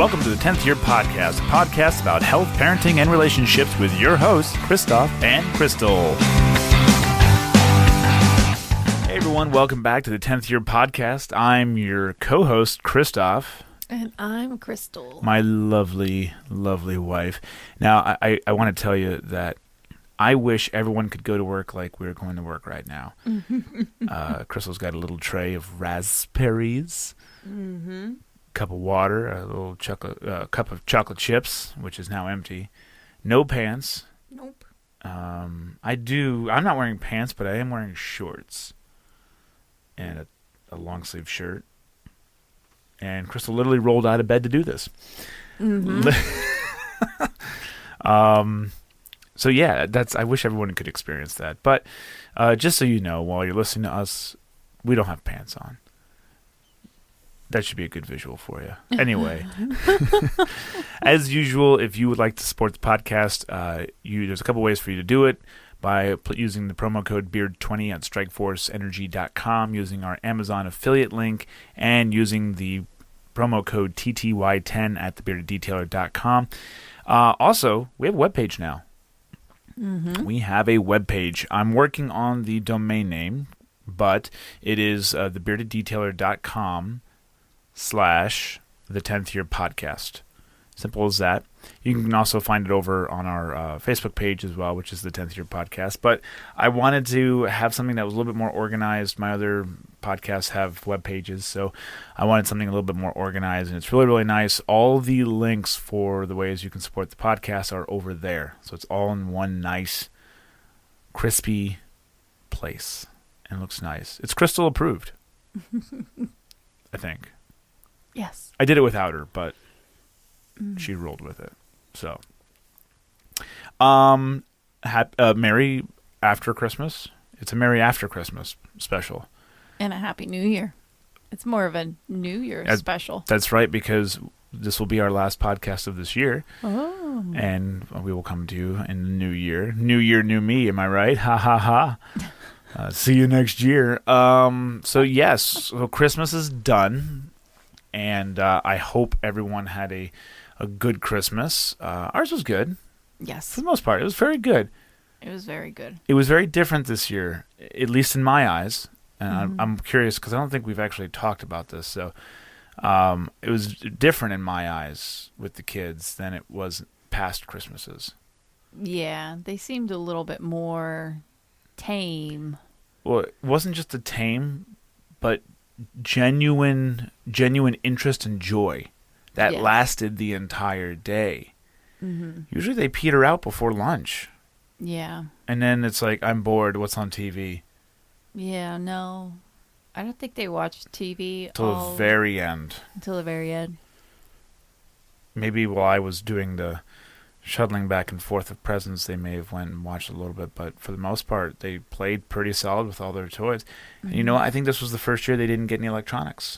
Welcome to the 10th Year Podcast, a podcast about health, parenting, and relationships with your hosts, Christoph and Crystal. Hey everyone, welcome back to the 10th Year Podcast. I'm your co-host, Christoph. And I'm Crystal. My lovely, lovely wife. Now, I want to tell you that I wish everyone could go to work like we're going to work right now. Crystal's got a little tray of raspberries, cup of water, a little cup of chocolate chips, which is now empty. No pants. Nope. I'm not wearing pants, but I am wearing shorts and a long sleeve shirt. And Crystal literally rolled out of bed to do this. So yeah, I wish everyone could experience that. But just so you know, while you're listening to us, we don't have pants on. That should be a good visual for you. Anyway, as usual, if you would like to support the podcast, there's a couple ways for you to do it. By using the promo code BEARD20 at StrikeForceEnergy.com, using our Amazon affiliate link, and using the promo code TTY10 at TheBeardedDetailer.com. Also, we have a webpage now. We have a webpage. I'm working on the domain name, but it is TheBeardedDetailer.com/the10th-year-podcast. Simple as that. You can also find it over on our Facebook page as well, which is the 10th Year Podcast. But I wanted to have something that was a little bit more organized. My other podcasts have web pages, so I wanted something a little bit more organized, and it's really, really nice. All the links for the ways you can support the podcast are over there. So it's all in one nice, crispy place, and it looks nice. It's Crystal approved, I think. Yes. I did it without her, but she rolled with it. So, Merry After Christmas. It's a Merry After Christmas special. And a Happy New Year. It's more of a New Year special. That's right, because this will be our last podcast of this year. Oh. And we will come to you in the new year. New year, new me. Am I right? Ha, ha, ha. See you next year. So, yes. So, Christmas is done. And I hope everyone had a good Christmas. Ours was good. Yes. For the most part. It was very good. It was very good. It was very different this year, at least in my eyes. And I'm curious because I don't think we've actually talked about this. So it was different in my eyes with the kids than it was past Christmases. Yeah, they seemed a little bit more tame. Well, it wasn't just the tame, but genuine interest and joy that lasted the entire day. Usually they peter out before lunch. Yeah. And then it's like, I'm bored. What's on TV? Yeah, no. I don't think they watched TV Until the very end. Until the very end. Maybe while I was doing the shuttling back and forth of presents, they may have went and watched a little bit. But for the most part, they played pretty solid with all their toys. And you know, I think this was the first year they didn't get any electronics.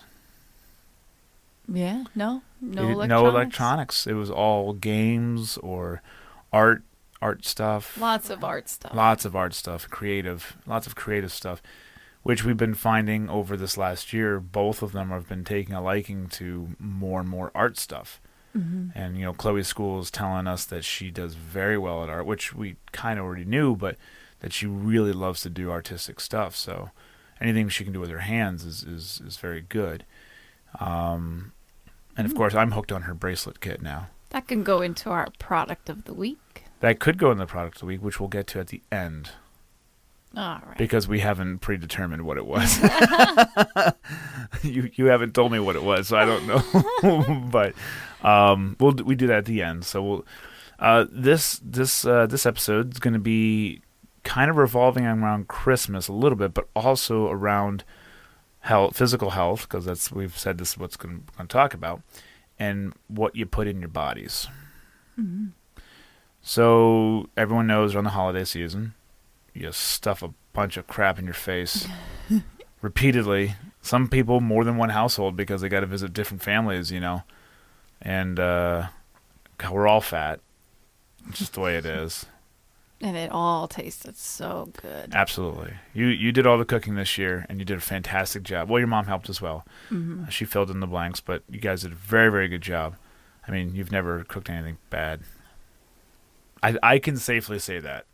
Yeah, no electronics. No electronics. It was all games or art stuff. Lots of art stuff. Lots of creative stuff, which we've been finding over this last year. Both of them have been taking a liking to more and more art stuff. And, Chloe's school is telling us that she does very well at art, which we kind of already knew, but that she really loves to do artistic stuff. So anything she can do with her hands is very good. And, of course, I'm hooked on her bracelet kit now. That can go into our product of the week. That could go in the product of the week, which we'll get to at the end. All right. Because we haven't predetermined what it was. You haven't told me what it was, so I don't know. But we do that at the end. So this episode is going to be kind of revolving around Christmas a little bit, but also around physical health, because we've said this is what's going to talk about, and what you put in your bodies. So everyone knows around the holiday season, you stuff a bunch of crap in your face repeatedly. Some people more than one household because they got to visit different families, and we're all fat. It's just the way it is. And it all tasted so good. Absolutely. You did all the cooking this year, and you did a fantastic job. Well, your mom helped as well. She filled in the blanks, but you guys did a very, very good job. I mean, you've never cooked anything bad. I can safely say that.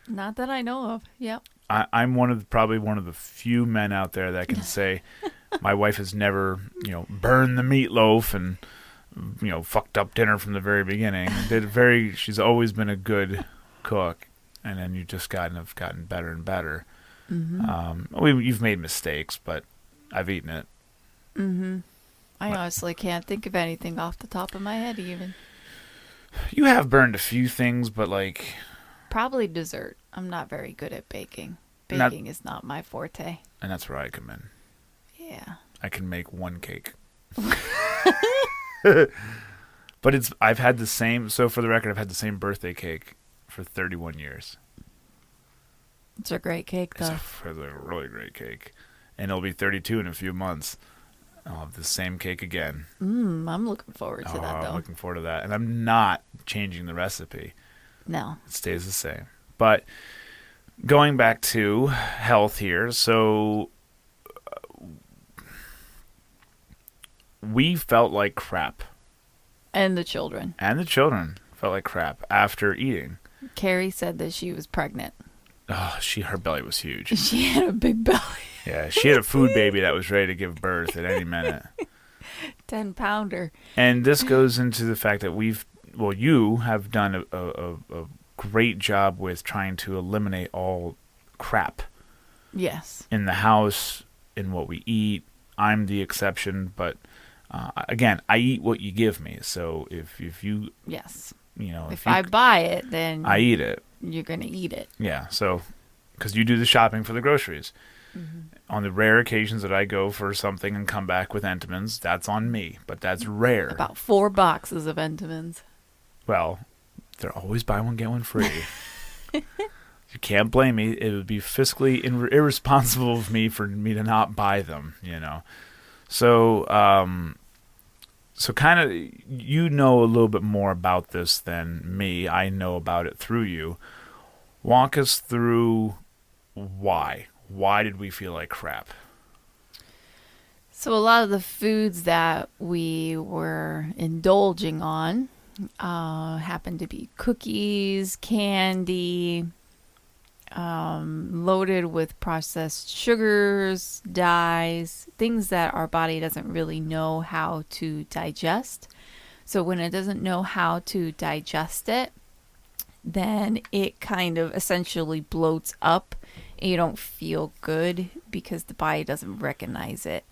Not that I know of. Yep. I'm probably one of the few men out there that can say my wife has never, burned the meatloaf and, fucked up dinner from the very beginning. She's always been a good cook, and then you've just gotten better and better. Mm-hmm. You've made mistakes, but I've eaten it. Mm-hmm. I honestly can't think of anything off the top of my head even. You have burned a few things, but like... Probably dessert. I'm not very good at baking. Baking is not my forte. And that's where I come in. Yeah. I can make one cake. But I've had the same... So for the record, I've had the same birthday cake for 31 years. It's a great cake, though. It's a really great cake. And it'll be 32 in a few months. I'll have the same cake again. I'm looking forward to that, though. I'm looking forward to that. And I'm not changing the recipe. No. It stays the same. But going back to health here, so we felt like crap. And the children. And the children felt like crap after eating. Carrie said that she was pregnant. Oh, her belly was huge. She had a big belly. Yeah, she had a food baby that was ready to give birth at any minute. 10-pounder. And this goes into the fact that you have done a great job with trying to eliminate all crap. Yes. In the house, in what we eat. I'm the exception, but again, I eat what you give me. So if you... Yes. If I buy it, then... I eat it. You're going to eat it. Yeah, so... Because you do the shopping for the groceries. Mm-hmm. On the rare occasions that I go for something and come back with Entenmann's, that's on me. But that's rare. About 4 boxes of Entenmann's. Well, they're always buy one, get one free. You can't blame me. It would be fiscally irresponsible of me for me to not buy them, So, so kind of, a little bit more about this than me. I know about it through you. Walk us through why. Why did we feel like crap? So a lot of the foods that we were indulging on happened to be cookies, candy, loaded with processed sugars, dyes, things that our body doesn't really know how to digest. So when it doesn't know how to digest it, then it kind of essentially bloats up and you don't feel good because the body doesn't recognize it.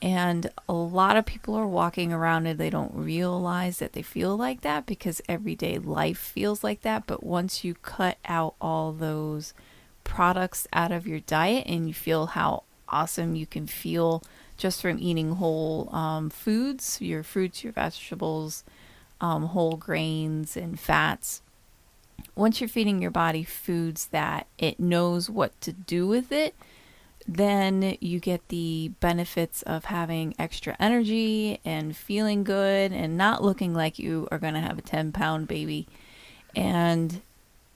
And a lot of people are walking around and they don't realize that they feel like that because everyday life feels like that. But once you cut out all those products out of your diet and you feel how awesome you can feel just from eating whole foods, your fruits, your vegetables, whole grains and fats. Once you're feeding your body foods that it knows what to do with it, then you get the benefits of having extra energy and feeling good and not looking like you are going to have a 10-pound baby. And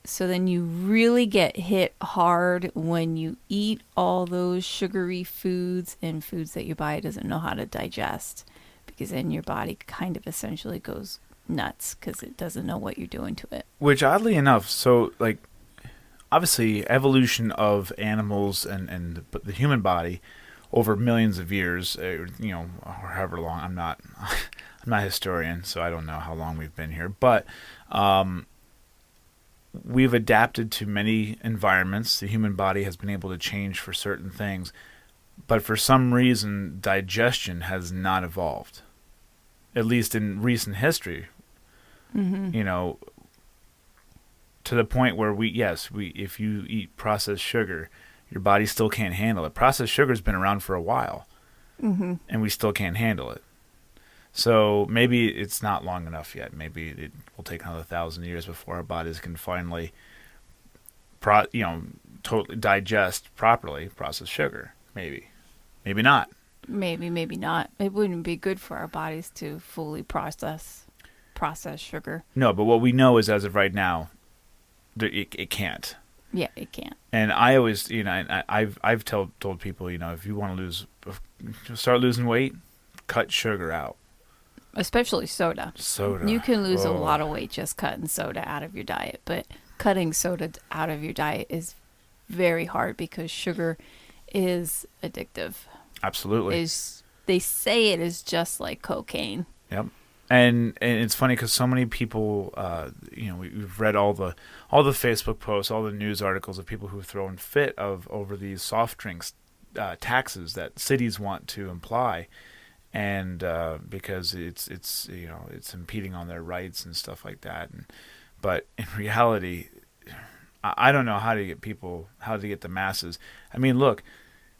so then you really get hit hard when you eat all those sugary foods and foods that your body doesn't know how to digest, because then your body kind of essentially goes nuts because it doesn't know what you're doing to it. Which oddly enough, so like obviously evolution of animals and the human body over millions of years, or however long. I'm not a historian, so I don't know how long we've been here, but we've adapted to many environments. The human body has been able to change for certain things, but for some reason digestion has not evolved, at least in recent history. Mm-hmm. To the point where if you eat processed sugar, your body still can't handle it. Processed sugar's been around for a while, mm-hmm. and we still can't handle it. So maybe it's not long enough yet. Maybe it will take another 1,000 years before our bodies can finally, totally digest properly processed sugar. Maybe not. Maybe not. It wouldn't be good for our bodies to fully processed sugar. No, but what we know is as of right now, it can't. Yeah, it can't. And I always, I've told people, if you want to start losing weight, cut sugar out. Especially soda. Soda. You can lose a Oh. lot of weight just cutting soda out of your diet, but cutting soda out of your diet is very hard because sugar is addictive. Absolutely. They say it is just like cocaine. Yep. And it's funny because so many people, we've read all the Facebook posts, all the news articles of people who've thrown fit over these soft drinks taxes that cities want to imply, and because it's impeding on their rights and stuff like that. But in reality, I don't know how to get the masses. I mean, look,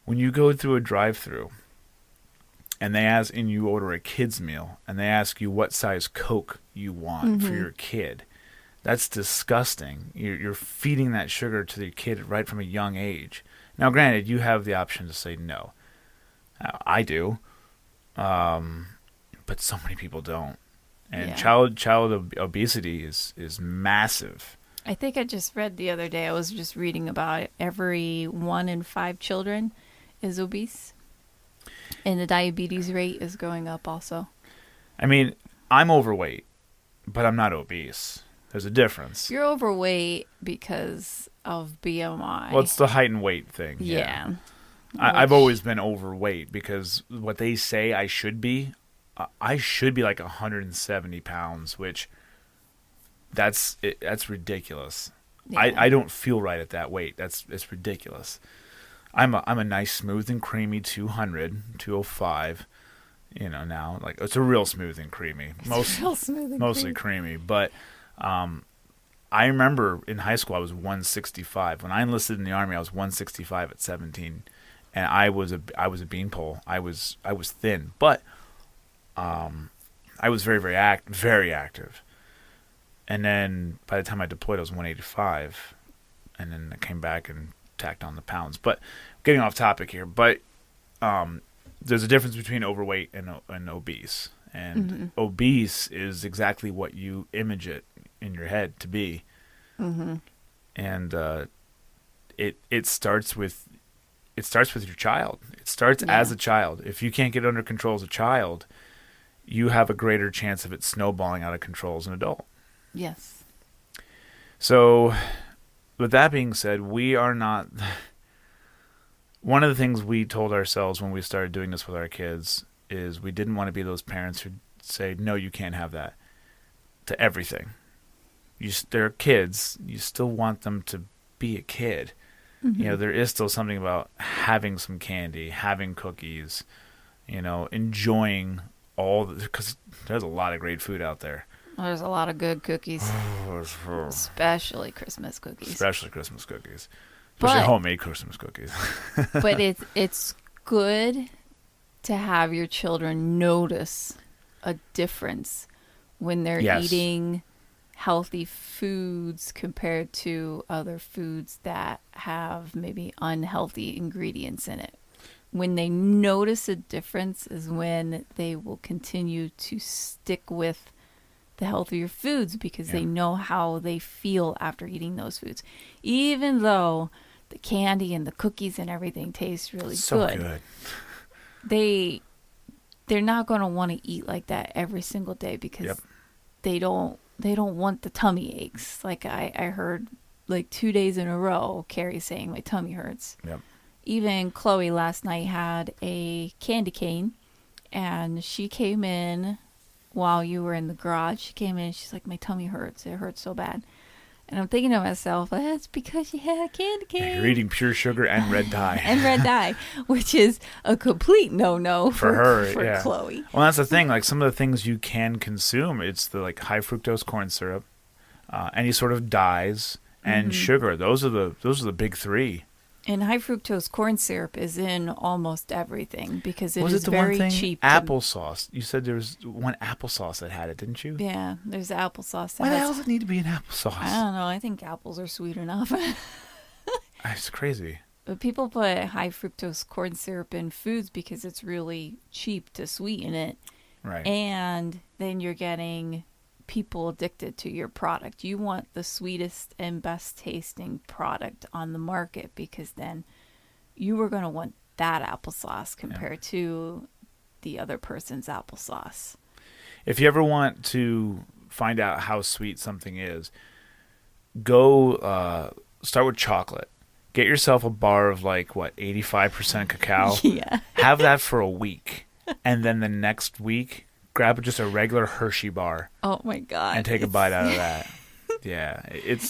when you go through a drive-through and you order a kid's meal and they ask you what size Coke you want for your kid, that's disgusting. You're feeding that sugar to the kid right from a young age. Now, granted, you have the option to say no. I do, but so many people don't. And child obesity is massive. I think I just read the other day, I was just reading about it, every 1 in 5 children is obese. And the diabetes rate is going up also. I mean, I'm overweight, but I'm not obese. There's a difference. You're overweight because of BMI. Well, it's the height and weight thing. Yeah. I've always been overweight because what they say I should be like 170 pounds, which that's ridiculous. Yeah. I don't feel right at that weight. It's ridiculous. I'm a nice smooth and creamy 205. Now like it's a real smooth and creamy. Mostly creamy, but I remember in high school I was 165. When I enlisted in the Army, I was 165 at 17, and I was a beanpole. I was thin, but I was very very active. And then by the time I deployed, I was 185, and then I came back and tacked on the pounds. But getting off topic here, but there's a difference between overweight and obese. And obese is exactly what you image it in your head to be. Mm-hmm. And it starts with your child. It starts as a child. If you can't get under control as a child, you have a greater chance of it snowballing out of control as an adult. Yes. So, with that being said, we are not... One of the things we told ourselves when we started doing this with our kids is we didn't want to be those parents who say, no, you can't have that, to everything. They're kids. You still want them to be a kid. Mm-hmm. There is still something about having some candy, having cookies, enjoying because there's a lot of great food out there. There's a lot of good cookies, especially Christmas cookies. Especially homemade Christmas cookies. But it's good to have your children notice a difference when they're eating healthy foods compared to other foods that have maybe unhealthy ingredients in it. When they notice a difference is when they will continue to stick with the healthier foods because they know how they feel after eating those foods. Even though the candy and the cookies and everything taste really good. They're not going to want to eat like that every single day because they don't want the tummy aches. Like I heard like 2 days in a row Carrie saying my tummy hurts. Yep. Even Chloe last night had a candy cane and she came in while you were in the garage. She came in and she's like, my tummy hurts. It hurts so bad. And I'm thinking to myself, that's because you had a candy cane. Yeah, you're eating pure sugar and red dye. And red dye, which is a complete no-no for her, for Chloe. Well, that's the thing. Like some of the things you can consume, it's the like high fructose corn syrup, any sort of dyes, and sugar. Those are the big three. And high fructose corn syrup is in almost everything because it is very cheap. Applesauce. You said there was one applesauce that had it, didn't you? Yeah, there's applesauce. Why the hell does it need to be in applesauce? I don't know. I think apples are sweet enough. It's crazy. But people put high fructose corn syrup in foods because it's really cheap to sweeten it. Right. And then you're getting people addicted to your product. You want the sweetest and best tasting product on the market because then you are going to want that applesauce compared to the other person's applesauce. If you ever want to find out how sweet something is, go start with chocolate. Get yourself a bar of 85% cacao. Yeah. Have that for a week. And then the next week, grab just a regular Hershey bar. Oh my God. And take a bite out of that. Yeah.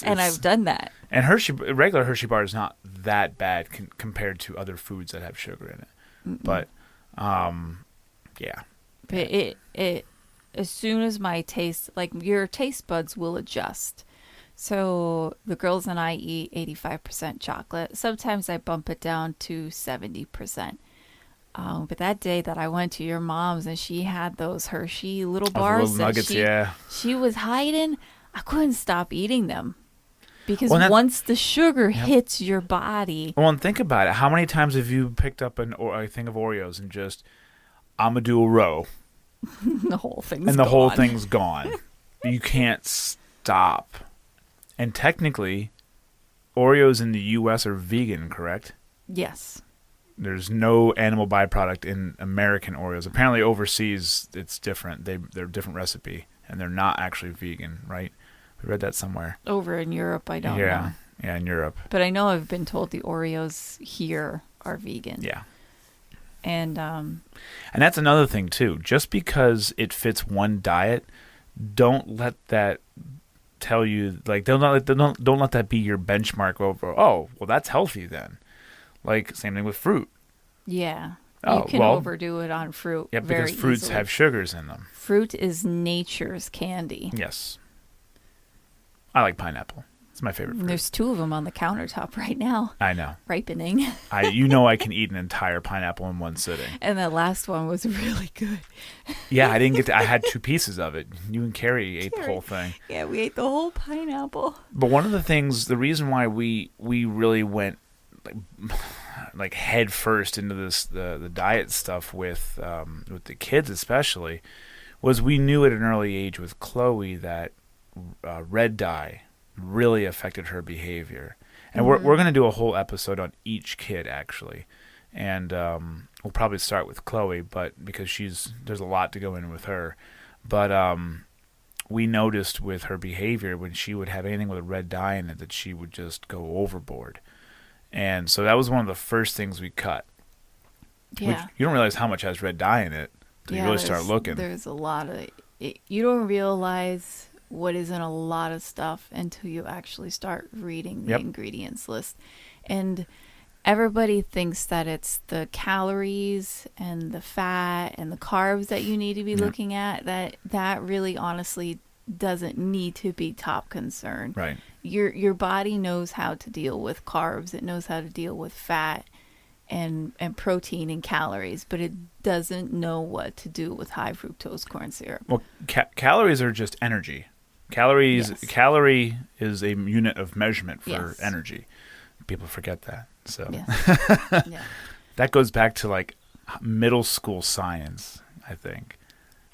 And I've done that. And regular Hershey bar is not that bad compared to other foods that have sugar in it. Mm-mm. But, yeah. But it as soon as my taste, your taste buds will adjust. So the girls and I eat 85% chocolate. Sometimes I bump it down to 70%. But that day that I went to your mom's and she had those Hershey little bars, little nuggets, she was hiding, I couldn't stop eating them. Because once the sugar hits your body. Well, and think about it. How many times have you picked up a thing of Oreos and just, I'm going to do a row. The whole thing's and the whole thing's gone. You can't stop. And technically, Oreos in the U.S. are vegan, correct? Yes. There's no animal byproduct in American Oreos. Apparently, overseas, it's different. They're a different recipe, and they're not actually vegan, right? We read that somewhere. Over in Europe, I don't know. Yeah, in Europe. But I know I've been told the Oreos here are vegan. Yeah. And that's another thing, too. Just because it fits one diet, don't let that tell you, don't let that be your benchmark over, oh, well, that's healthy then. Same thing with fruit. Yeah. You can overdo it on fruit. Yeah, because fruits have sugars in them. Fruit is nature's candy. Yes. I like pineapple. It's my favorite fruit. There's 2 of them on the countertop right now. I know. Ripening. I can eat an entire pineapple in one sitting. And the last one was really good. Yeah, I didn't get to. I had 2 pieces of it. You and Carrie ate the whole thing. Yeah, we ate the whole pineapple. But one of the things, the reason why we really went head first into this the diet stuff with the kids especially, was we knew at an early age with Chloe that red dye really affected her behavior. And we're going to do a whole episode on each kid, actually. And we'll probably start with Chloe, but because there's a lot to go in with her. But we noticed with her behavior when she would have anything with a red dye in it that she would just go overboard. And so that was one of the first things we cut. Yeah. You don't realize how much has red dye in it until you really start looking. There's a lot of it. You don't realize what is in a lot of stuff until you actually start reading the ingredients list. And everybody thinks that it's the calories and the fat and the carbs that you need to be looking at. That really honestly doesn't need to be top concern. Right. Your body knows how to deal with carbs. It knows how to deal with fat and protein and calories, but it doesn't know what to do with high fructose corn syrup. Well, calories are just energy. Calorie is a unit of measurement for energy. People forget that. So that goes back to middle school science, I think.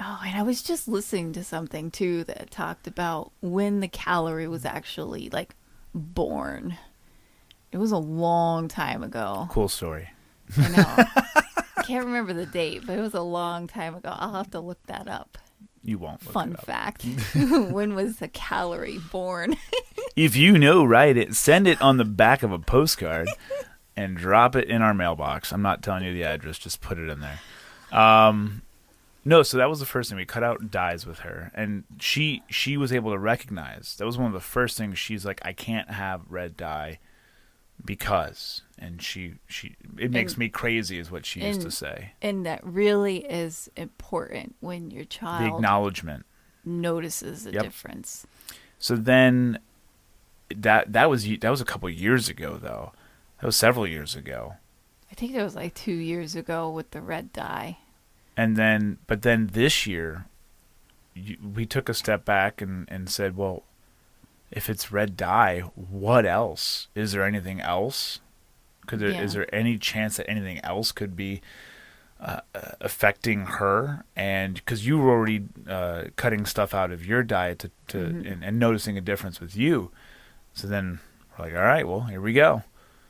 Oh, and I was just listening to something too that talked about when the calorie was actually born. It was a long time ago. Cool story. I know. Can't remember the date, but it was a long time ago. I'll have to look that up. You won't. Fun fact. When was the calorie born? If you know, write it. Send it on the back of a postcard and drop it in our mailbox. I'm not telling you the address. Just put it in there. No, so that was the first thing. We cut out dyes with her. And she was able to recognize. That was one of the first things. She's like, I can't have red dye because. And it makes me crazy is what she used to say. And that really is important when your child the acknowledgement notices the difference. So then that was a couple years ago though. That was several years ago. I think that was 2 years ago with the red dye. But then this year we took a step back and said, well, if it's red dye, what else? Is there anything else? Is there any chance that anything else could be affecting her? And because you were already cutting stuff out of your diet and noticing a difference with you. So then we're like, all right, well, here we go.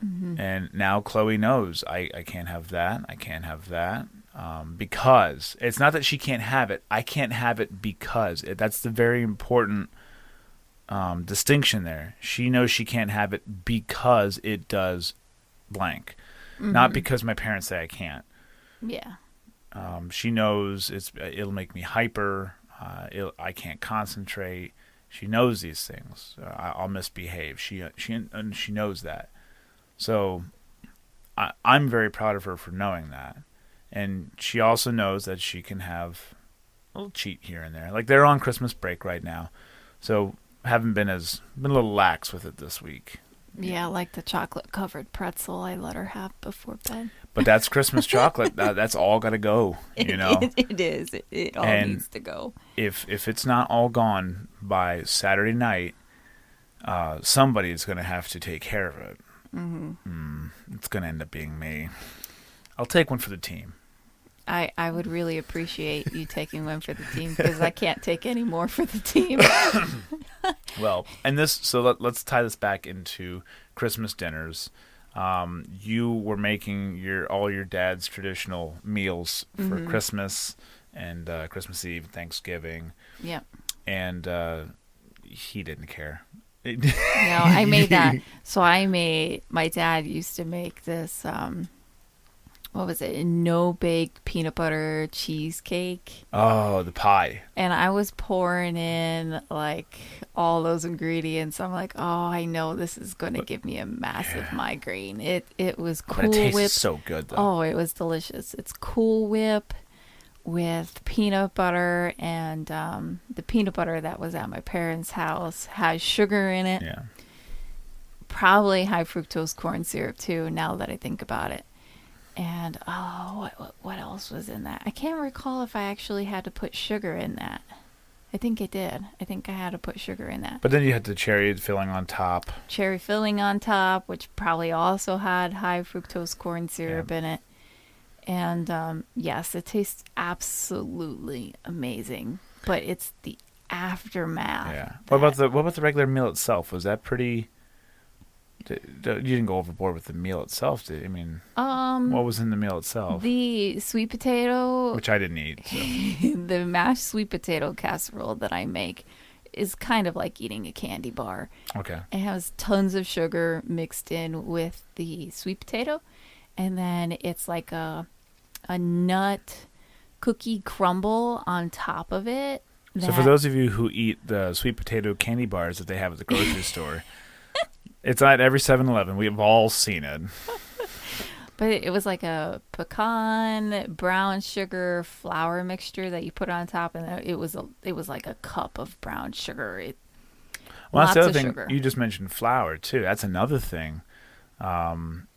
Mm-hmm. And now Chloe knows I can't have that. I can't have that. because it's not that she can't have it. I can't have it because that's the very important distinction there. She knows she can't have it because it does blank, not because my parents say I can't. Yeah. She knows it'll make me hyper. I can't concentrate. She knows these things. I'll misbehave. She knows that. So I'm very proud of her for knowing that. And she also knows that she can have a little cheat here and there. Like they're on Christmas break right now, so haven't been a little lax with it this week. Yeah, like the chocolate covered pretzel I let her have before bed. But that's Christmas chocolate. That's all got to go. You know, it is. It all needs to go. If it's not all gone by Saturday night, somebody's going to have to take care of it. It's going to end up being me. I'll take one for the team. I would really appreciate you taking one for the team because I can't take any more for the team. Well, and let's tie this back into Christmas dinners. You were making all your dad's traditional meals for Christmas and Christmas Eve, Thanksgiving. Yep. And he didn't care. No, I made that. So my dad used to make this, what was it? No-bake peanut butter cheesecake. Oh, the pie. And I was pouring in like all those ingredients. I'm like, oh, I know this is going to give me a massive migraine. It was Cool But it Whip. tastes so good, though. Oh, it was delicious. It's Cool Whip with peanut butter, and the peanut butter that was at my parents' house has sugar in it. Yeah. Probably high fructose corn syrup too, now that I think about it. And what else was in that? I can't recall if I actually had to put sugar in that. I think I did. I think I had to put sugar in that. But then you had the cherry filling on top. Cherry filling on top, which probably also had high fructose corn syrup in it. And yes, it tastes absolutely amazing. But it's the aftermath. Yeah. What about the regular meal itself? Was that pretty? You didn't go overboard with the meal itself, did you? I mean, what was in the meal itself? The sweet potato, which I didn't eat. So. The mashed sweet potato casserole that I make is kind of like eating a candy bar. Okay. It has tons of sugar mixed in with the sweet potato, and then it's like a nut cookie crumble on top of it. So for those of you who eat the sweet potato candy bars that they have at the grocery store, it's at every 7-Eleven. We've all seen it. But it was like a pecan brown sugar flour mixture that you put on top, and it was like a cup of brown sugar. Well, that's the other thing. Sugar. You just mentioned flour too. That's another thing that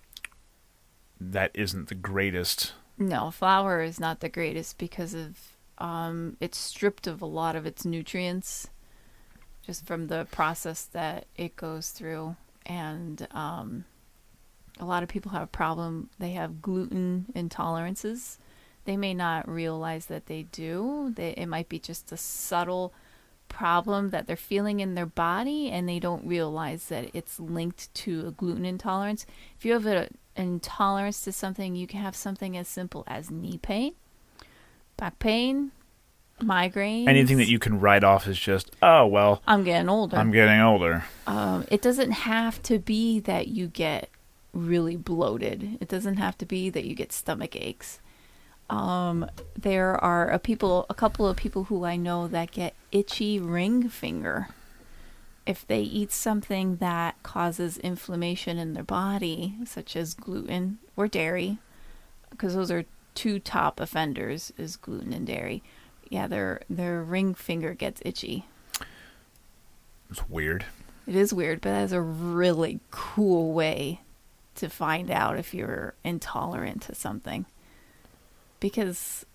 isn't the greatest. No, flour is not the greatest because of it's stripped of a lot of its nutrients just from the process that it goes through. And a lot of people have a problem. They have gluten intolerances. They may not realize that they do. It might be just a subtle problem that they're feeling in their body, and they don't realize that it's linked to a gluten intolerance. If you have an intolerance to something, you can have something as simple as knee pain, back pain, migraines. Anything that you can write off as just, oh, well, I'm getting older. It doesn't have to be that you get really bloated. It doesn't have to be that you get stomach aches. There are a couple of people who I know that get itchy ring finger if they eat something that causes inflammation in their body, such as gluten or dairy, because those are two top offenders, is gluten and dairy. Yeah, their ring finger gets itchy. It's weird. It is weird, but that's a really cool way to find out if you're intolerant to something. Because,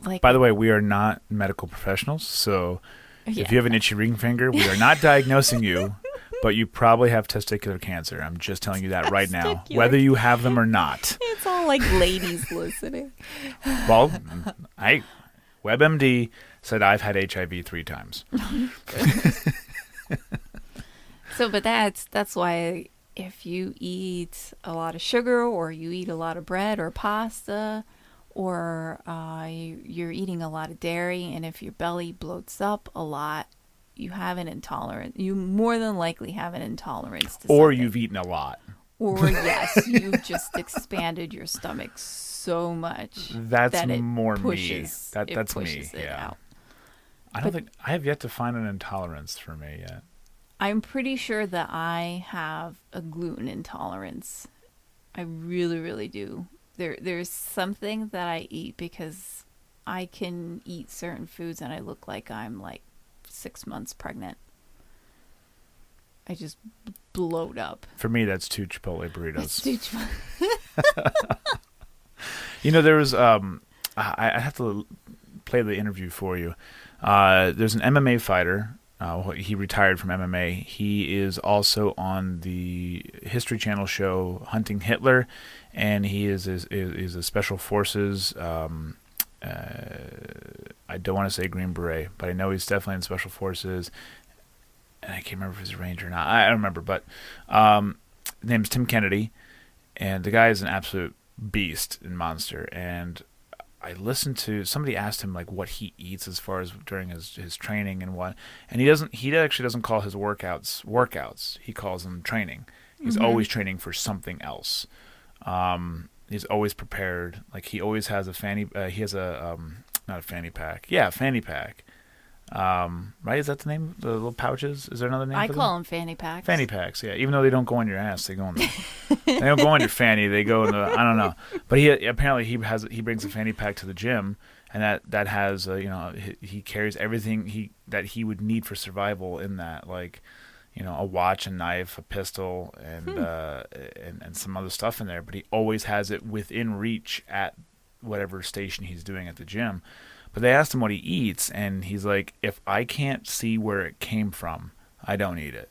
like... By the way, we are not medical professionals, so if you have an itchy ring finger, we are not diagnosing you, but you probably have testicular cancer. I'm just telling you that right now, whether you have them or not. It's all like ladies listening. Well, WebMD said I've had HIV 3 times. So, but that's why if you eat a lot of sugar or you eat a lot of bread or pasta or you're eating a lot of dairy, and if your belly bloats up a lot, you have an intolerance. You more than likely have an intolerance to Or something. you've eaten a lot. Or yes, you've just expanded your stomach so much That's that it more pushes, me. it That's me. pushes it Yeah. out. I don't think I have yet to find an intolerance for me yet. I'm pretty sure that I have a gluten intolerance. I really, really do. There's something that I eat because I can eat certain foods and I look like I'm like 6 months pregnant. I just bloat up. For me, that's 2 Chipotle burritos. That's too much. There was I have to play the interview for you. There's an MMA fighter. He retired from MMA. He is also on the History Channel show Hunting Hitler, and he is a special forces. I don't want to say Green Beret, but I know he's definitely in special forces. And I can't remember if he's a Ranger or not. I don't remember, but his name's Tim Kennedy, and the guy is an absolute beast and monster. And I listened to somebody asked him like what he eats as far as during his training and what, and he actually doesn't call his workouts. He calls them training. He's always training for something else. He's always prepared. Like he always has a fanny. He has a not a fanny pack. Yeah, a fanny pack. Right? Is that the name? The little pouches? Is there another name? I for call them? them fanny packs. Fanny packs. Yeah, even though they don't go in your ass, they go in the. They don't go in your fanny. They go in the. I don't know. But he brings a fanny pack to the gym, and that has he carries everything that he would need for survival in that, like a watch, a knife, a pistol, and and some other stuff in there. But he always has it within reach at whatever station he's doing at the gym. But they asked him what he eats, and he's like, if I can't see where it came from, I don't eat it.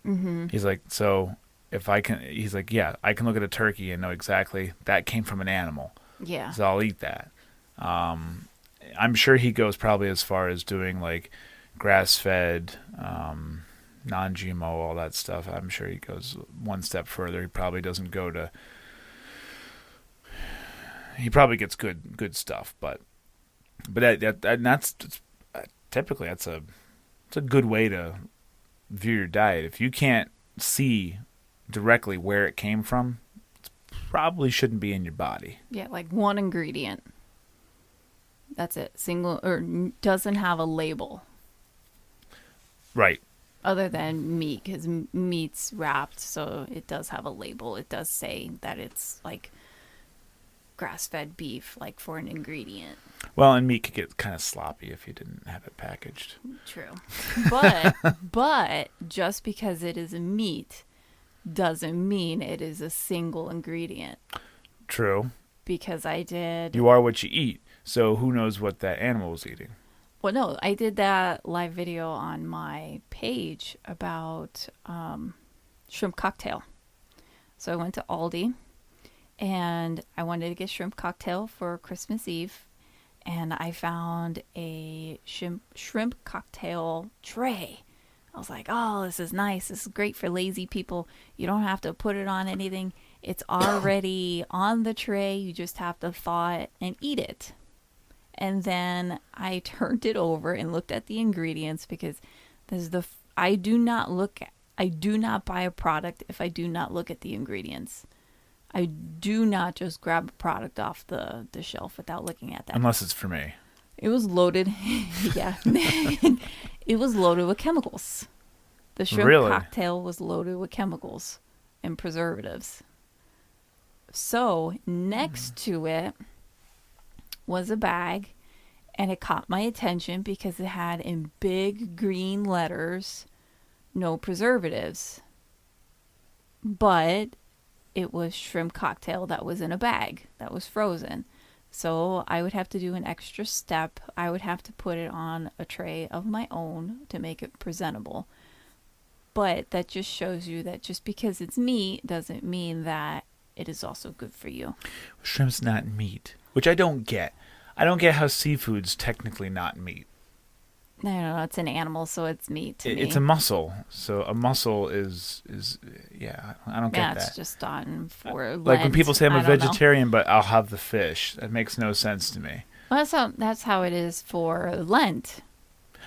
Mm-hmm. He's like, so if I can, he's like, yeah, I can look at a turkey and know exactly that came from an animal. Yeah. So I'll eat that. I'm sure he goes probably as far as doing like grass-fed, non-GMO, all that stuff. I'm sure he goes one step further. He probably doesn't go to. He probably gets good stuff, but that's typically it's a good way to view your diet. If you can't see directly where it came from, it probably shouldn't be in your body. Yeah, like one ingredient. That's it. Single or doesn't have a label. Right. Other than meat, because meat's wrapped, so it does have a label. It does say that it's like grass-fed beef, like for an ingredient. Well, and meat could get kind of sloppy if you didn't have it packaged. True. But just because it is a meat doesn't mean it is a single ingredient. True. Because I did... You are what you eat, so who knows what that animal was eating. Well, no, I did that live video on my page about shrimp cocktail. So I went to Aldi, and I wanted to get shrimp cocktail for Christmas Eve. And I found a shrimp cocktail tray. I was like, oh, this is nice. This is great for lazy people. You don't have to put it on anything. It's already on the tray. You just have to thaw it and eat it. And then I turned it over and looked at the ingredients because I do not buy a product if I do not look at the ingredients. I do not just grab a product off the shelf without looking at that. Unless it's for me. It was loaded. Yeah. It was loaded with chemicals. The shrimp cocktail was loaded with chemicals and preservatives. So next to it was a bag, and it caught my attention because it had in big green letters, no preservatives. But it was shrimp cocktail that was in a bag that was frozen. So I would have to do an extra step. I would have to put it on a tray of my own to make it presentable. But that just shows you that just because it's meat doesn't mean that it is also good for you. Shrimp's not meat, which I don't get. I don't get how seafood's technically not meat. I don't know. It's an animal, so it's meat to me. It's a muscle. So a muscle is yeah. I don't Yeah, get it's that. just on for Like when Lent. people say I'm a I don't know. vegetarian, but I'll have the fish. That makes no sense to me. Well, that's how it is for Lent.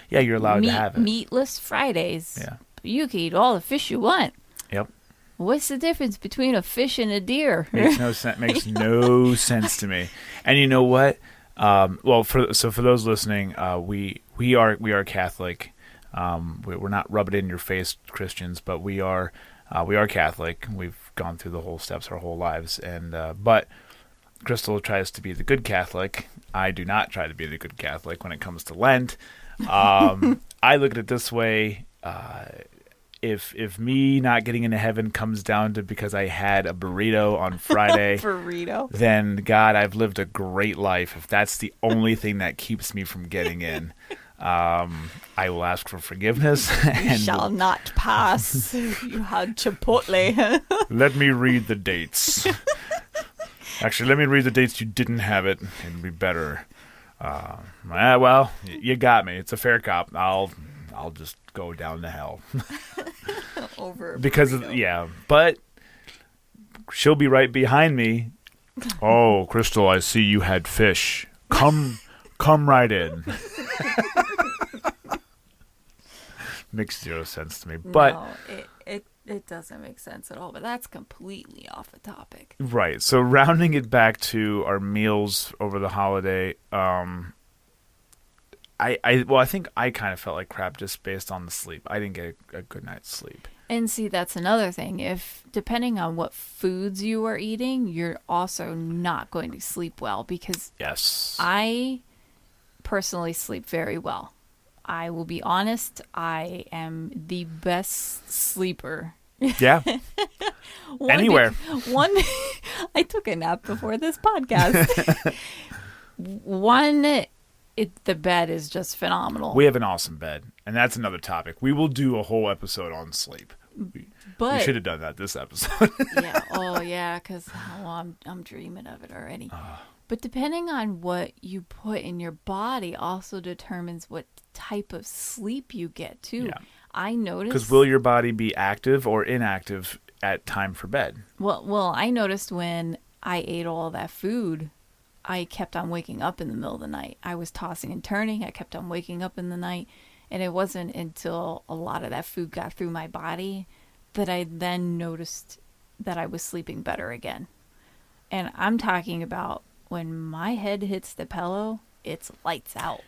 Yeah, you're allowed to have it. Meatless Fridays. Yeah. You can eat all the fish you want. Yep. What's the difference between a fish and a deer? Makes no sense. Makes no sense to me. And you know what? Well, for those listening, we are Catholic. We're not rub it in your face Christians, but we are Catholic. We've gone through the whole steps our whole lives, and but Crystal tries to be the good Catholic. I do not try to be the good Catholic when it comes to Lent. I look at it this way. If me not getting into heaven comes down to because I had a burrito on Friday, Burrito. then God, I've lived a great life. If that's the only thing that keeps me from getting in, I will ask for forgiveness. You shall not pass. You had Chipotle. Let me read the dates. Actually, let me read the dates you didn't have it. It'd be better. Well, you got me. It's a fair cop. I'll just go down to hell. Over Because of, yeah, but she'll be right behind me. Oh, Crystal, I see you had fish. Come right in. Makes zero sense to me. But no, it doesn't make sense at all. But that's completely off the topic. right. So rounding it back to our meals over the holiday, I think I kind of felt like crap just based on the sleep. I didn't get a good night's sleep. And see, that's another thing. If depending on what foods you are eating, you're also not going to sleep well because Yes. I personally sleep very well. I will be honest, I am the best sleeper. Yeah. Anywhere. I took a nap before this podcast. The bed is just phenomenal. We have an awesome bed, and that's another topic. We will do a whole episode on sleep. We should have done that this episode. yeah, because I'm dreaming of it already. But depending on what you put in your body also determines what type of sleep you get too. Yeah. I noticed Because will your body be active or inactive at time for bed? Well, I noticed when I ate all that food, I kept on waking up in the middle of the night. I was tossing and turning. I kept on waking up in the night. And it wasn't until a lot of that food got through my body that I then noticed that I was sleeping better again. And I'm talking about when my head hits the pillow, it's lights out.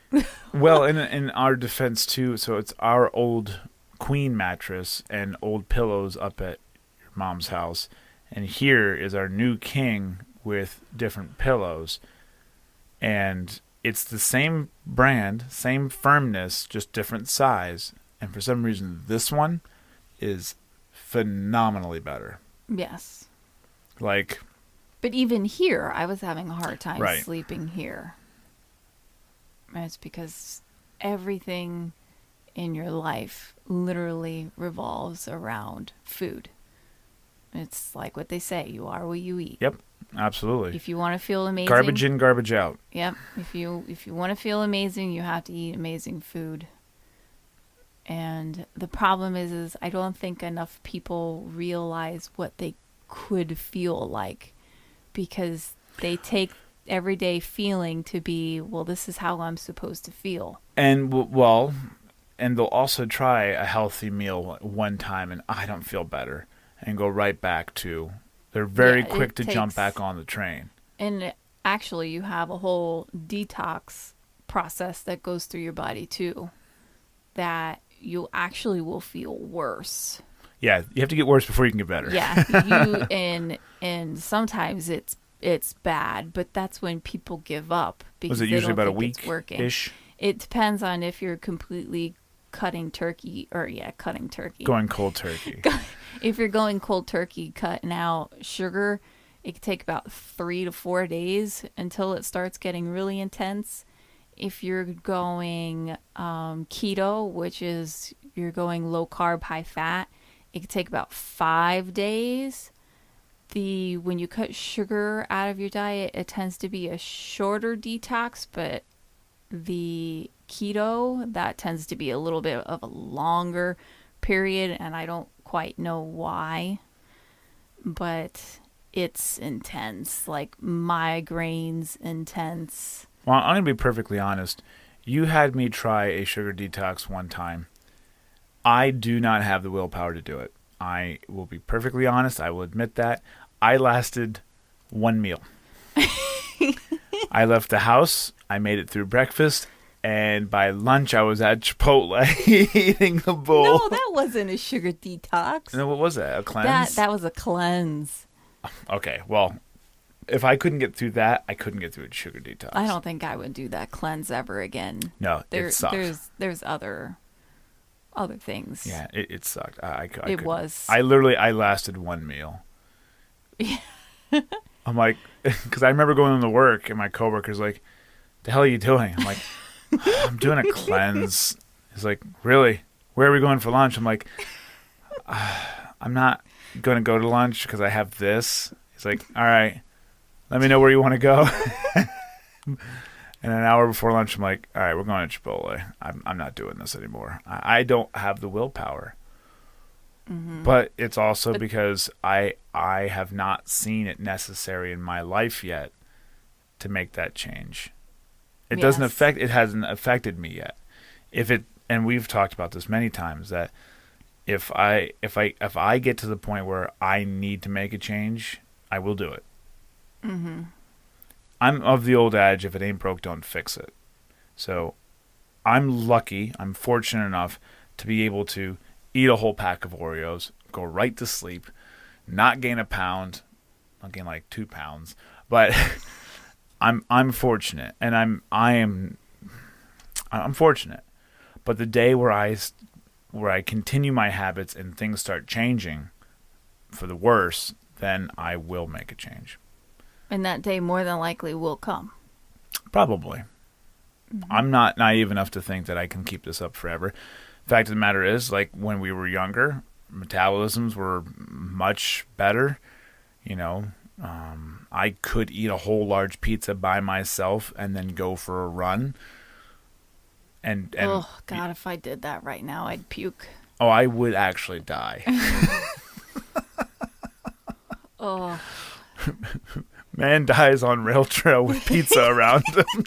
Well, in our defense, too, so it's our old queen mattress and old pillows up at your mom's house. And here is our new king with different pillows. And it's the same brand, same firmness, just different size. And for some reason, this one is phenomenally better. Yes. Like, But even here, I was having a hard time Right. sleeping here. And it's because everything in your life literally revolves around food. It's like what they say, you are what you eat. yep, absolutely. If you want to feel amazing, Garbage in, garbage out. Yep. If you want to feel amazing, you have to eat amazing food. And the problem is I don't think enough people realize what they could feel like because they take everyday feeling to be, well, this is how I'm supposed to feel. And, and they'll also try a healthy meal one time and I don't feel better and go right back to, they're very quick to jump back on the train. And actually, you have a whole detox process that goes through your body too, that you actually will feel worse. Yeah, you have to get worse before you can get better. Yeah, and sometimes it's bad, but that's when people give up because Was it they usually don't about a think it's working. week-ish? It depends on if you're completely cutting turkey. Going cold turkey. If you're going cold turkey, cutting out sugar, it could take about 3 to 4 days until it starts getting really intense. If you're going keto, which is you're going low carb, high fat, it could take about 5 days. When you cut sugar out of your diet, it tends to be a shorter detox, but the keto, that tends to be a little bit of a longer period, and I don't quite know why, but it's intense, like migraines intense. Well, I'm going to be perfectly honest. You had me try a sugar detox one time. I do not have the willpower to do it. I will be perfectly honest. I will admit that. I lasted one meal. I left the house. I made it through breakfast. And by lunch, I was at Chipotle eating the bowl. No, that wasn't a sugar detox. No, what was that? A cleanse? That was a cleanse. Okay, well, if I couldn't get through that, I couldn't get through a sugar detox. I don't think I would do that cleanse ever again. No, it sucked. There's other things. Yeah, it sucked. It was. I lasted one meal. Yeah. I'm like, because I remember going to work and my coworker's like, "The hell are you doing?" I'm like, "I'm doing a cleanse." He's like, "Really? Where are we going for lunch?" I'm like, "I'm not going to go to lunch because I have this." He's like, "All right, let me know where you want to go." And an hour before lunch, I'm like, "All right, we're going to Chipotle. I'm not doing this anymore. I don't have the willpower." Mm-hmm. But it's also because I have not seen it necessary in my life yet to make that change. It hasn't affected me yet. And we've talked about this many times, that if I get to the point where I need to make a change, I will do it. Mm-hmm. I'm of the old adage, if it ain't broke, don't fix it. So I'm fortunate enough to be able to eat a whole pack of Oreos, go right to sleep, not gain a pound, not gain like 2 pounds, but I'm fortunate, and I'm fortunate. But the day where I continue my habits and things start changing for the worse, then I will make a change. And that day more than likely will come. Probably. Mm-hmm. I'm not naive enough to think that I can keep this up forever. Fact of the matter is, like, when we were younger, metabolisms were much better. You know, I could eat a whole large pizza by myself and then go for a run. And oh God, if I did that right now, I'd puke. Oh, I would actually die. Oh. Man dies on rail trail with pizza around him.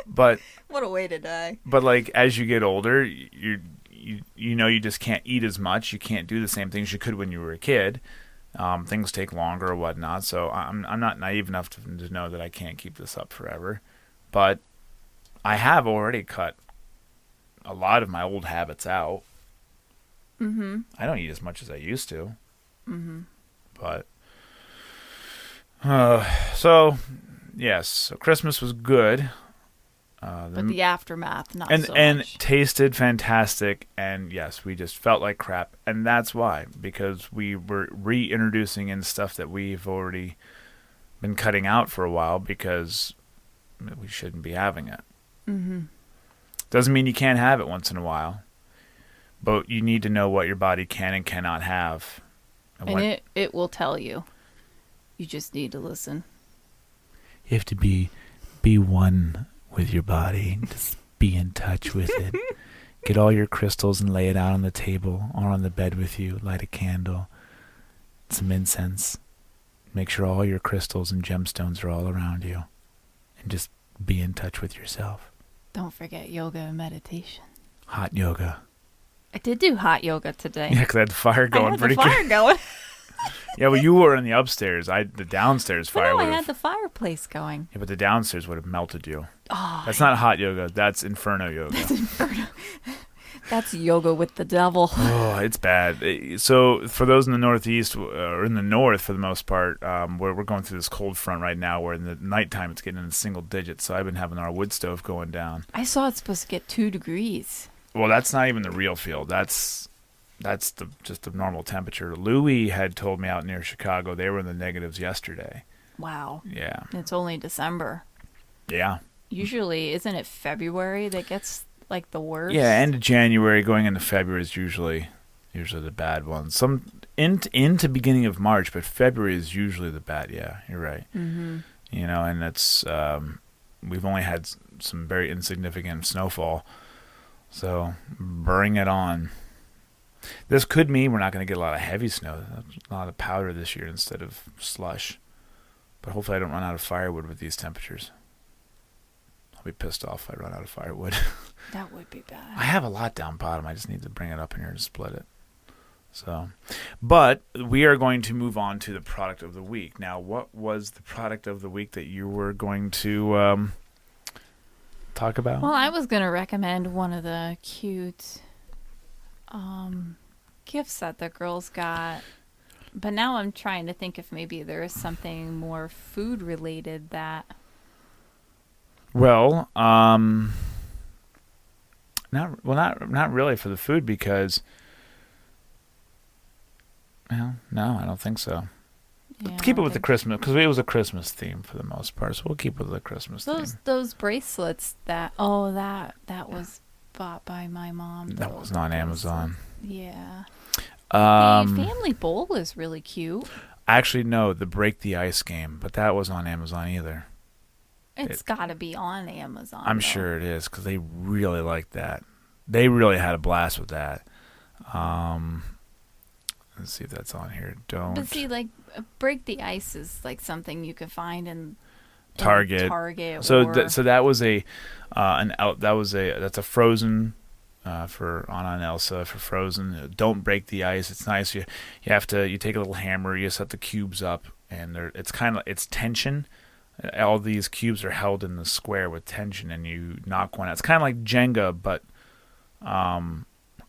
But what a way to die. But like, as you get older, you just can't eat as much. You can't do the same things you could when you were a kid. Things take longer or whatnot. So I'm not naive enough to know that I can't keep this up forever. But I have already cut a lot of my old habits out. Mm-hmm. I don't eat as much as I used to. Mm-hmm. But so yes, so Christmas was good. But the aftermath, not so and much. Tasted fantastic, and yes, we just felt like crap, and that's why, because we were reintroducing in stuff that we've already been cutting out for a while because we shouldn't be having it. Mm-hmm. Doesn't mean you can't have it once in a while, but you need to know what your body can and cannot have. And it will tell you. You just need to listen. You have to be one with your body. Just be in touch with it. Get all your crystals and lay it out on the table or on the bed with you. Light a candle, some incense. Make sure all your crystals and gemstones are all around you. And just be in touch with yourself. Don't forget yoga and meditation. Hot yoga. I did do hot yoga today. Yeah, because I had the fire going pretty good. I had the fire going. Yeah, well, you were in the upstairs. The downstairs fire would have... I had the fireplace going. Yeah, but the downstairs would have melted you. Oh, that's not hot yoga. That's inferno yoga. That's inferno. That's yoga with the devil. Oh, it's bad. So for those in the Northeast, or in the North for the most part, we're going through this cold front right now where in the nighttime it's getting in the single digits. So I've been having our wood stove going down. I saw it's supposed to get 2 degrees. Well, that's not even the real feel. That's just the normal temperature. Louis had told me out near Chicago they were in the negatives yesterday. Wow. Yeah. It's only December. Yeah. Usually, isn't it February that gets like the worst? Yeah, end of January going into February is usually the bad one. Some into beginning of March, but February is usually the bad. Yeah, you're right. Mm-hmm. You know, and it's we've only had some very insignificant snowfall. So bring it on. This could mean we're not going to get a lot of heavy snow, a lot of powder this year instead of slush. But hopefully I don't run out of firewood with these temperatures. I'll be pissed off if I run out of firewood. That would be bad. I have a lot down bottom. I just need to bring it up in here to split it. So, but we are going to move on to the product of the week. Now, what was the product of the week that you were going to talk about? Well, I was going to recommend one of the cute gifts that the girls got. But now I'm trying to think if maybe there is something more food related that. Well, not really for the food because. Well, no, I don't think so. Yeah, Keep it with the Christmas, because it was a Christmas theme for the most part, so we'll keep it with the Christmas theme. Those bracelets that was bought by my mom. That was on Amazon. Yeah. The family bowl is really cute. Actually, no, the Break the Ice game, but that was on Amazon either. It's got to be on Amazon. I'm sure it is, because they really liked that. They really had a blast with that. Let's see if that's on here. But see, like, Break the Ice is like something you can find in Target. So that was that's a Frozen for Anna and Elsa for Frozen. Don't break the ice. It's nice. You take a little hammer. You set the cubes up, and it's tension. All these cubes are held in the square with tension, and you knock one out. It's kind of like Jenga, but on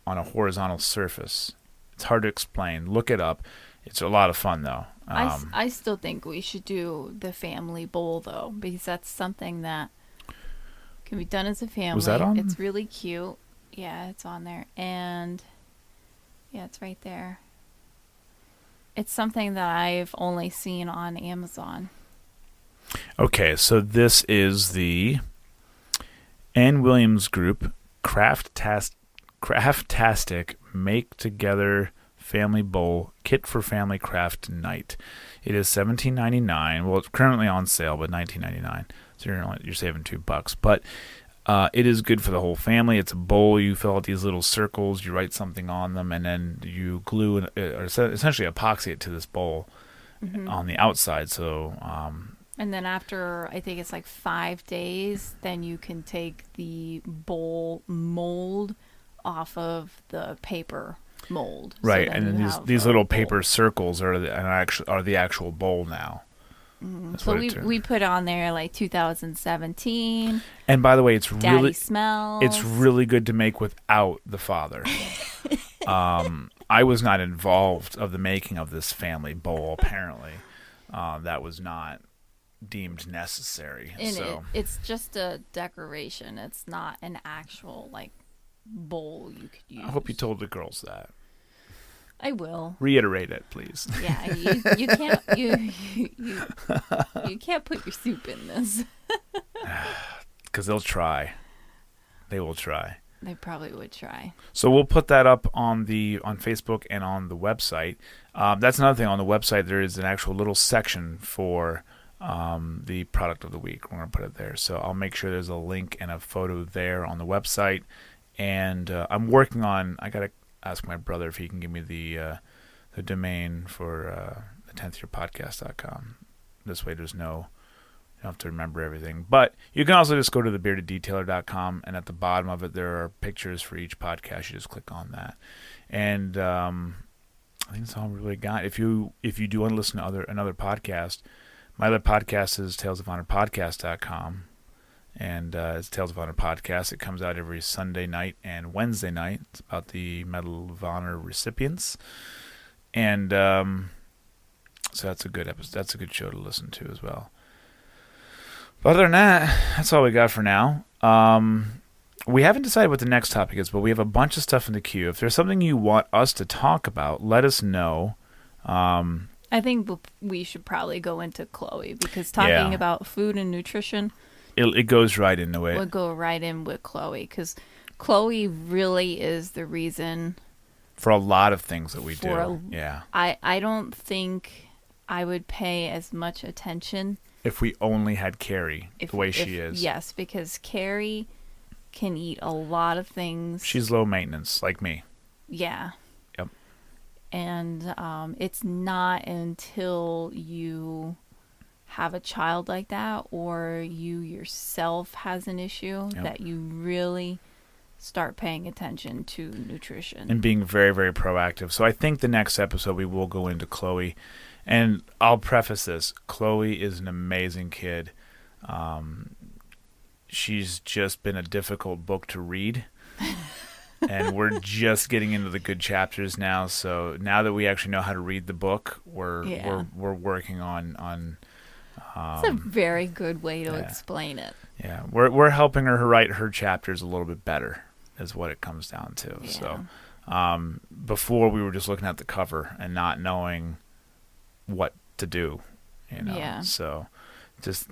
a horizontal surface. It's hard to explain. Look it up. It's a lot of fun, though. I still think we should do the family bowl, though, because that's something that can be done as a family. Was that on? It's really cute. Yeah, it's on there. And, yeah, it's right there. It's something that I've only seen on Amazon. Okay, so this is the Ann Williams Group Craft-tastic Make Together Family Bowl Kit for Family Craft Night. It is $17.99. Well, it's currently on sale, but $19.99. So you're saving $2. But it is good for the whole family. It's a bowl. You fill out these little circles. You write something on them, and then you glue or essentially epoxy it to this bowl on the outside. So. And then after, I think it's like 5 days, then you can take the bowl mold off of the paper mold. Right, so and then these little paper circles are the actual bowl now. So we put on there like 2017. And by the way, it's Daddy Smells. It's really good to make without the father. I was not involved of the making of this family bowl. Apparently, that was not deemed necessary. And it's just a decoration. It's not an actual bowl you could use. I hope you told the girls that. I will. Reiterate it, please. Yeah, you can't you can't put your soup in this. Because they'll try. They will try. They probably would try. So we'll put that up on Facebook and on the website. That's another thing. On the website, there is an actual little section for the product of the week. We're going to put it there. So I'll make sure there's a link and a photo there on the website. And I'm working on. I got to ask my brother if he can give me the domain for the 10thyearpodcast.com. This way, you don't have to remember everything. But you can also just go to thebeardeddetailer.com, and at the bottom of it, there are pictures for each podcast. You just click on that, and I think that's all we really got. If you do want to listen to another podcast, my other podcast is talesofhonorpodcast.com. And it's Tales of Honor podcast. It comes out every Sunday night and Wednesday night. It's about the Medal of Honor recipients. And so that's a good episode. That's a good show to listen to as well. But other than that, that's all we got for now. We haven't decided what the next topic is, but we have a bunch of stuff in the queue. If there's something you want us to talk about, let us know. I think we should probably go into Chloe, because talking about food and nutrition... It goes right into it. We'll go right in with Chloe, because Chloe really is the reason for a lot of things that we do. Yeah. I don't think I would pay as much attention if we only had Carrie the way she is. Yes, because Carrie can eat a lot of things. She's low maintenance, like me. Yeah. Yep. And it's not until you have a child like that or you yourself has an issue that you really start paying attention to nutrition. And being very, very proactive. So I think the next episode we will go into Chloe. And I'll preface this. Chloe is an amazing kid. She's just been a difficult book to read. And we're just getting into the good chapters now. So now that we actually know how to read the book, we're working on it's a very good way to explain it. Yeah, we're helping her write her chapters a little bit better, is what it comes down to. Yeah. So before we were just looking at the cover and not knowing what to do, Yeah. So just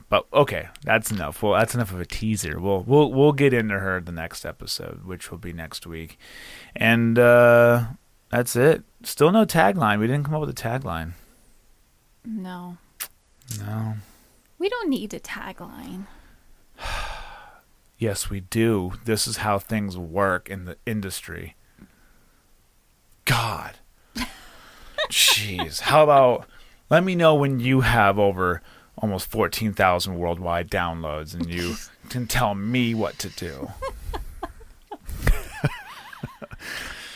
but okay, that's enough. Well, that's enough of a teaser. We'll get into her the next episode, which will be next week, and that's it. Still no tagline. We didn't come up with a tagline. No. We don't need a tagline. Yes, we do. This is how things work in the industry. God. Jeez. How about, let me know when you have over almost 14,000 worldwide downloads and you can tell me what to do.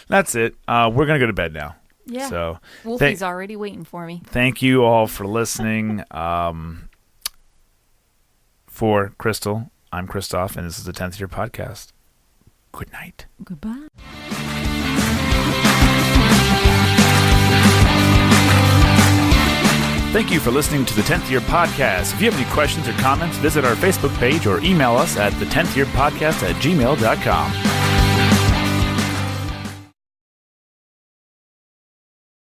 That's it. We're going to go to bed now. Yeah. So Wolfie's already waiting for me. Thank you all for listening. For Crystal, I'm Christoph, and this is the 10th Year Podcast. Good night. Goodbye. Thank you for listening to the 10th Year Podcast. If you have any questions or comments, visit our Facebook page or email us at the 10thyearpodcast@gmail.com.